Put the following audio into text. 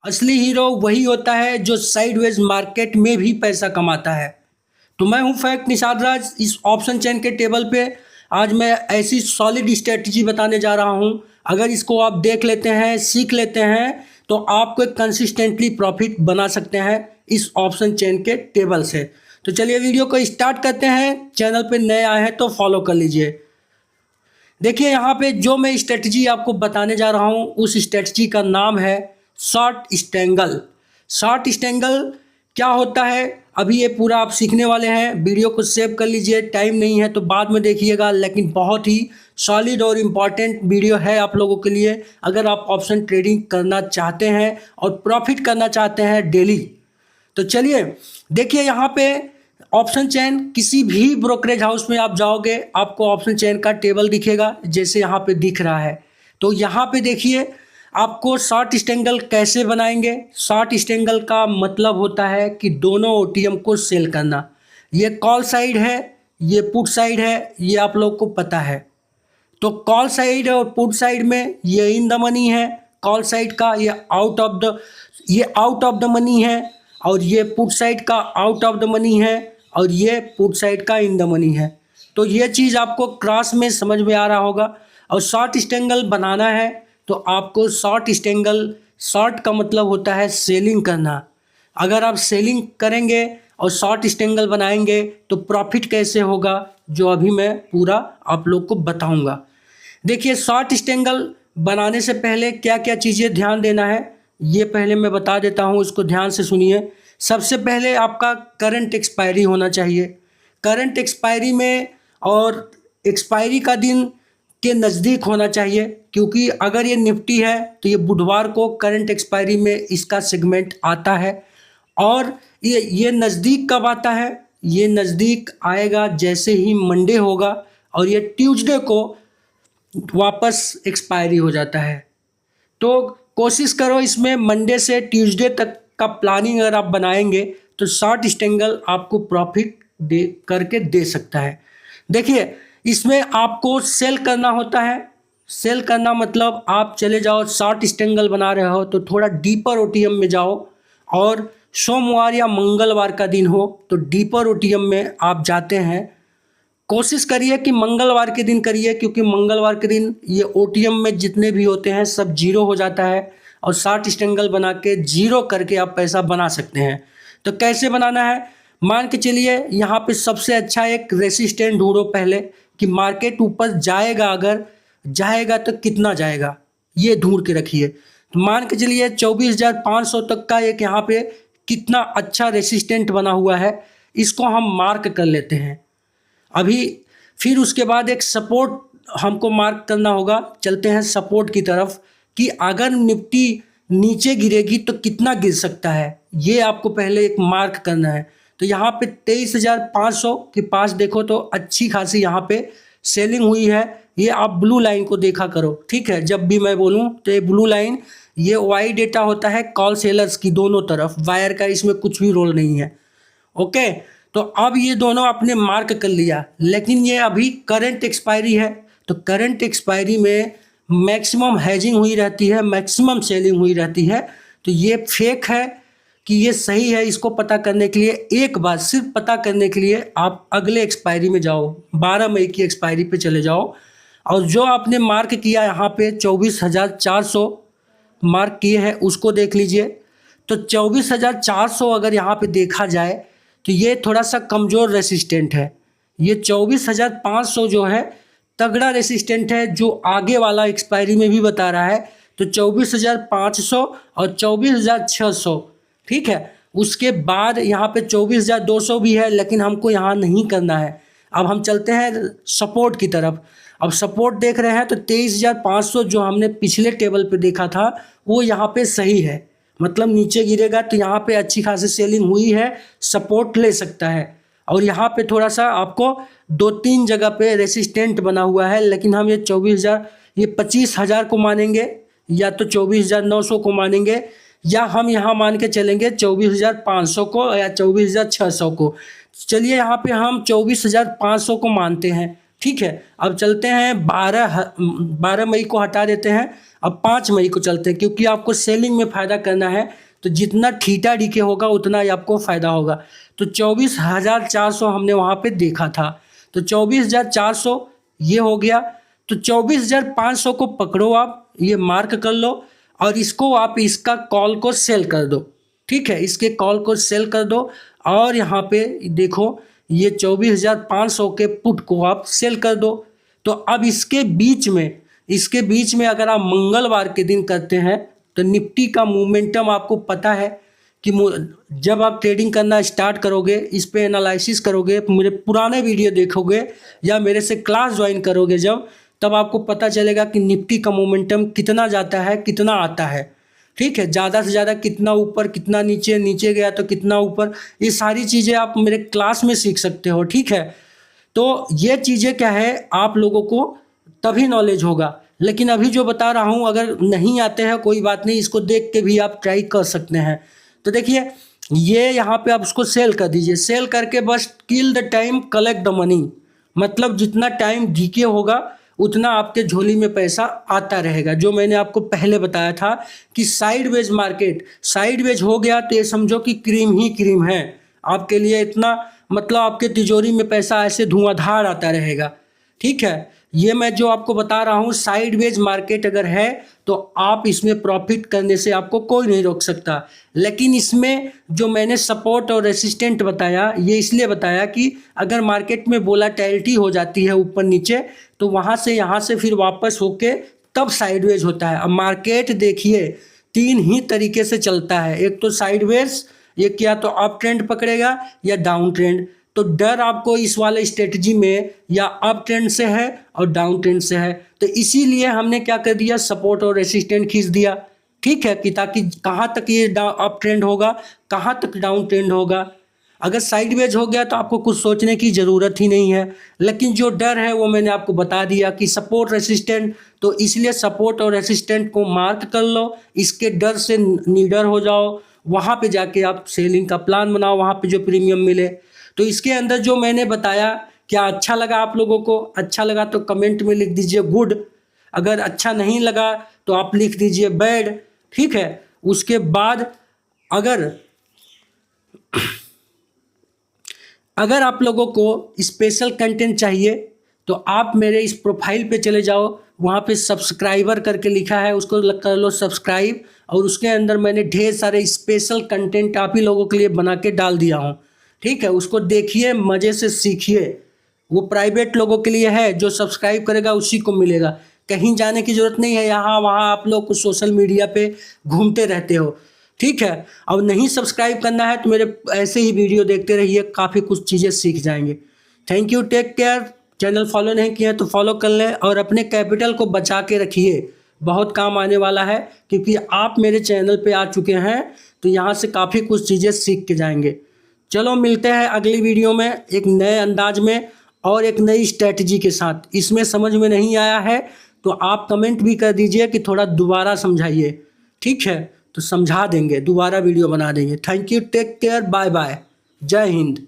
असली हीरो वही होता है जो साइडवेज मार्केट में भी पैसा कमाता है। तो मैं हूं फैक्ट निषाद राज। इस ऑप्शन चेन के टेबल पे आज मैं ऐसी सॉलिड स्ट्रेटजी बताने जा रहा हूं। अगर इसको आप देख लेते हैं, सीख लेते हैं, तो आपको एक कंसिस्टेंटली प्रॉफिट बना सकते हैं इस ऑप्शन चेन के टेबल से। तो चलिए वीडियो को स्टार्ट करते हैं। चैनल पे नए आए हैं तो फॉलो कर लीजिए। देखिए यहाँ पे जो मैं स्ट्रेटजी आपको बताने जा रहा हूँ उस स्ट्रेटजी का नाम है शॉर्ट स्ट्रैंगल। शॉर्ट स्ट्रैंगल क्या होता है अभी ये पूरा आप सीखने वाले हैं। वीडियो को सेव कर लीजिए, टाइम नहीं है तो बाद में देखिएगा, लेकिन बहुत ही सॉलिड और इम्पॉर्टेंट वीडियो है आप लोगों के लिए अगर आप ऑप्शन ट्रेडिंग करना चाहते हैं और प्रॉफिट करना चाहते हैं डेली। तो चलिए देखिए यहाँ पे ऑप्शन चेन किसी भी ब्रोकरेज हाउस में आप जाओगे आपको ऑप्शन चेन का टेबल दिखेगा जैसे यहाँ पे दिख रहा है। तो यहाँ पे देखिए आपको शॉर्ट स्ट्रैंगल कैसे बनाएंगे। शॉर्ट स्ट्रैंगल का मतलब होता है कि दोनों ओटीएम को सेल करना। ये कॉल साइड है, ये पुट साइड है, ये आप लोग को पता है। तो कॉल साइड और पुट साइड में ये इन द मनी है, कॉल साइड का ये आउट ऑफ द मनी है, और ये पुट साइड का आउट ऑफ द मनी है, और ये पुट साइड का इन द मनी है। तो ये चीज़ आपको क्रॉस में समझ में आ रहा होगा। और शॉर्ट स्ट्रैंगल बनाना है तो आपको शॉर्ट स्ट्रैंगल, शॉर्ट का मतलब होता है सेलिंग करना। अगर आप सेलिंग करेंगे और शॉर्ट स्ट्रैंगल बनाएंगे तो प्रॉफिट कैसे होगा जो अभी मैं पूरा आप लोग को बताऊंगा। देखिए शॉर्ट स्ट्रैंगल बनाने से पहले क्या क्या चीज़ें ध्यान देना है ये पहले मैं बता देता हूँ, इसको ध्यान से सुनिए। सबसे पहले आपका करंट एक्सपायरी होना चाहिए। करंट एक्सपायरी में और एक्सपायरी का दिन के नज़दीक होना चाहिए, क्योंकि अगर ये निफ्टी है तो ये बुधवार को करंट एक्सपायरी में इसका सेगमेंट आता है। और ये नज़दीक कब आता है? ये नज़दीक आएगा जैसे ही मंडे होगा और ये ट्यूसडे को वापस एक्सपायरी हो जाता है। तो कोशिश करो इसमें मंडे से ट्यूसडे तक का प्लानिंग अगर आप बनाएंगे तो शॉर्ट स्ट्रैंगल आपको प्रॉफिट दे सकता है। देखिए इसमें आपको सेल करना होता है। सेल करना मतलब आप चले जाओ, शॉर्ट स्ट्रैंगल बना रहे हो तो थोड़ा डीपर ओटीएम में जाओ, और सोमवार या मंगलवार का दिन हो तो डीपर ओटीएम में आप जाते हैं। कोशिश करिए कि मंगलवार के दिन करिए, क्योंकि मंगलवार के दिन ये ओटीएम में जितने भी होते हैं सब जीरो हो जाता है, और शॉर्ट स्ट्रैंगल बना के जीरो करके आप पैसा बना सकते हैं। तो कैसे बनाना है, मान के चलिए यहाँ पे सबसे अच्छा एक रेसिस्टेंट ढूंढो पहले कि मार्केट ऊपर जाएगा, अगर जाएगा तो कितना जाएगा ये ढूंढ के रखिए। तो मान के चलिए 24,500 तक का एक यहाँ पे कितना अच्छा रेसिस्टेंट बना हुआ है, इसको हम मार्क कर लेते हैं अभी। फिर उसके बाद एक सपोर्ट हमको मार्क करना होगा। चलते हैं सपोर्ट की तरफ कि अगर निफ्टी नीचे गिरेगी तो कितना गिर सकता है, ये आपको पहले एक मार्क करना है। तो यहाँ पे 23,500 के पास देखो तो अच्छी खासी यहाँ पे सेलिंग हुई है। ये आप ब्लू लाइन को देखा करो, ठीक है। जब भी मैं बोलूँ तो ये ब्लू लाइन, ये वाई डेटा होता है कॉल सेलर्स की दोनों तरफ, वायर का इसमें कुछ भी रोल नहीं है। ओके, तो अब ये दोनों आपने मार्क कर लिया, लेकिन ये अभी करंट एक्सपायरी है। तो करंट एक्सपायरी में मैक्सिमम हेजिंग हुई रहती है, मैक्सिमम सेलिंग हुई रहती है। तो ये फेक है कि ये सही है, इसको पता करने के लिए एक बार सिर्फ पता करने के लिए आप अगले एक्सपायरी में जाओ, 12 मई की एक्सपायरी पे चले जाओ, और जो आपने मार्क किया यहाँ पे 24,400 मार्क किए हैं उसको देख लीजिए। तो 24,400 अगर यहाँ पे देखा जाए तो ये थोड़ा सा कमज़ोर रेसिस्टेंट है। ये 24,500 जो है तगड़ा रेसिस्टेंट है, जो आगे वाला एक्सपायरी में भी बता रहा है। तो 24,500 और 24,600, ठीक है। उसके बाद यहाँ पे 24,200 भी है, लेकिन हमको यहाँ नहीं करना है। अब हम चलते हैं सपोर्ट की तरफ। अब सपोर्ट देख रहे हैं तो 23,500 जो हमने पिछले टेबल पे देखा था वो यहाँ पे सही है, मतलब नीचे गिरेगा तो यहाँ पे अच्छी खासी सेलिंग हुई है, सपोर्ट ले सकता है। और यहाँ पे थोड़ा सा आपको 2-3 जगह पे रेसिस्टेंट बना हुआ है, लेकिन हम ये 25,000 को मानेंगे, या तो 24,900 को मानेंगे, या हम यहाँ मान के चलेंगे 24,500 को या 24,600 को। चलिए यहाँ पे हम 24,500 को मानते हैं। ठीक है, अब चलते हैं 12 मई को हटा देते हैं, अब 5 मई को चलते हैं, क्योंकि आपको सेलिंग में फ़ायदा करना है तो जितना थीटा डीके होगा उतना ही आपको फ़ायदा होगा। तो 24,400 हमने वहाँ पे देखा था, तो 24,400 ये हो गया। तो 24,500 को पकड़ो आप, ये मार्क कर लो और इसको आप इसका कॉल को सेल कर दो। ठीक है, इसके कॉल को सेल कर दो और यहाँ पे देखो ये 24,500 के पुट को आप सेल कर दो। तो अब इसके बीच में अगर आप मंगलवार के दिन करते हैं तो निफ्टी का मोमेंटम आपको पता है कि जब आप ट्रेडिंग करना स्टार्ट करोगे, इस पे एनालिसिस करोगे, मेरे पुराने वीडियो देखोगे या मेरे से क्लास ज्वाइन करोगे जब, तब आपको पता चलेगा कि निफ्टी का मोमेंटम कितना जाता है, कितना आता है। ठीक है, ज़्यादा से ज़्यादा कितना ऊपर, कितना नीचे, नीचे गया तो कितना ऊपर, ये सारी चीज़ें आप मेरे क्लास में सीख सकते हो। ठीक है, तो ये चीज़ें क्या है आप लोगों को तभी नॉलेज होगा, लेकिन अभी जो बता रहा हूँ अगर नहीं आते हैं कोई बात नहीं, इसको देख के भी आप ट्राई कर सकते हैं। तो देखिए ये यहाँ पे आप उसको सेल कर दीजिए, सेल करके बस kill the time collect the money, मतलब जितना टाइम डीके होगा उतना आपके झोली में पैसा आता रहेगा। जो मैंने आपको पहले बताया था कि साइडवेज मार्केट, साइडवेज हो गया तो ये समझो कि क्रीम ही क्रीम है आपके लिए, इतना मतलब आपके तिजोरी में पैसा ऐसे धुआंधार आता रहेगा। ठीक है, ये मैं जो आपको बता रहा हूँ साइडवेज मार्केट अगर है तो आप इसमें प्रॉफिट करने से आपको कोई नहीं रोक सकता। लेकिन इसमें जो मैंने सपोर्ट और रेसिस्टेंट बताया, ये इसलिए बताया कि अगर मार्केट में वोलेटिलिटी हो जाती है ऊपर नीचे तो वहाँ से यहाँ से फिर वापस होके तब साइडवेज होता है। अब मार्केट देखिए 3 ही तरीके से चलता है, एक तो साइडवेज, एक या तो अप ट्रेंड पकड़ेगा या डाउन ट्रेंड। तो डर आपको इस वाले स्ट्रेटजी में या अप ट्रेंड से है और डाउन ट्रेंड से है, तो इसीलिए हमने क्या कर दिया, सपोर्ट और रेसिस्टेंट खींच दिया। ठीक है, कि ताकि कहाँ तक ये अप ट्रेंड होगा, कहाँ तक डाउन ट्रेंड होगा। अगर साइडवेज हो गया तो आपको कुछ सोचने की ज़रूरत ही नहीं है। लेकिन जो डर है वो मैंने आपको बता दिया कि सपोर्ट रेसिस्टेंट, तो इसलिए सपोर्ट और रेसिस्टेंट को मार्क कर लो, इसके डर से निडर हो जाओ, वहाँ पे जाके आप सेलिंग का प्लान बनाओ, वहाँ पे जो प्रीमियम मिले। तो इसके अंदर जो मैंने बताया क्या अच्छा लगा आप लोगों को? अच्छा लगा तो कमेंट में लिख दीजिए गुड, अगर अच्छा नहीं लगा तो आप लिख दीजिए बैड। ठीक है, उसके बाद अगर आप लोगों को स्पेशल कंटेंट चाहिए तो आप मेरे इस प्रोफाइल पे चले जाओ, वहाँ पे सब्सक्राइबर करके लिखा है, उसको कर लो सब्सक्राइब, और उसके अंदर मैंने ढेर सारे स्पेशल कंटेंट आप ही लोगों के लिए बना के डाल दिया हूँ। ठीक है, उसको देखिए, मज़े से सीखिए। वो प्राइवेट लोगों के लिए है, जो सब्सक्राइब करेगा उसी को मिलेगा, कहीं जाने की ज़रूरत नहीं है। यहाँ वहाँ आप लोग सोशल मीडिया पे घूमते रहते हो। ठीक है, अब नहीं सब्सक्राइब करना है तो मेरे ऐसे ही वीडियो देखते रहिए, काफ़ी कुछ चीज़ें सीख जाएंगे। Thank you, take care. Channel follow नहीं किया तो फॉलो कर लें और अपने कैपिटल को बचा के रखिए, बहुत काम आने वाला है, क्योंकि आप मेरे चैनल पे आ चुके हैं तो यहाँ से काफ़ी कुछ चीज़ें सीख के जाएंगे। चलो मिलते हैं अगली वीडियो में एक नए अंदाज में और एक नई स्ट्रेटजी के साथ। इसमें समझ में नहीं आया है तो आप कमेंट भी कर दीजिए कि थोड़ा दोबारा समझाइए। ठीक है, तो समझा देंगे, दोबारा वीडियो बना देंगे। Thank you, take care, bye bye, जय हिंद।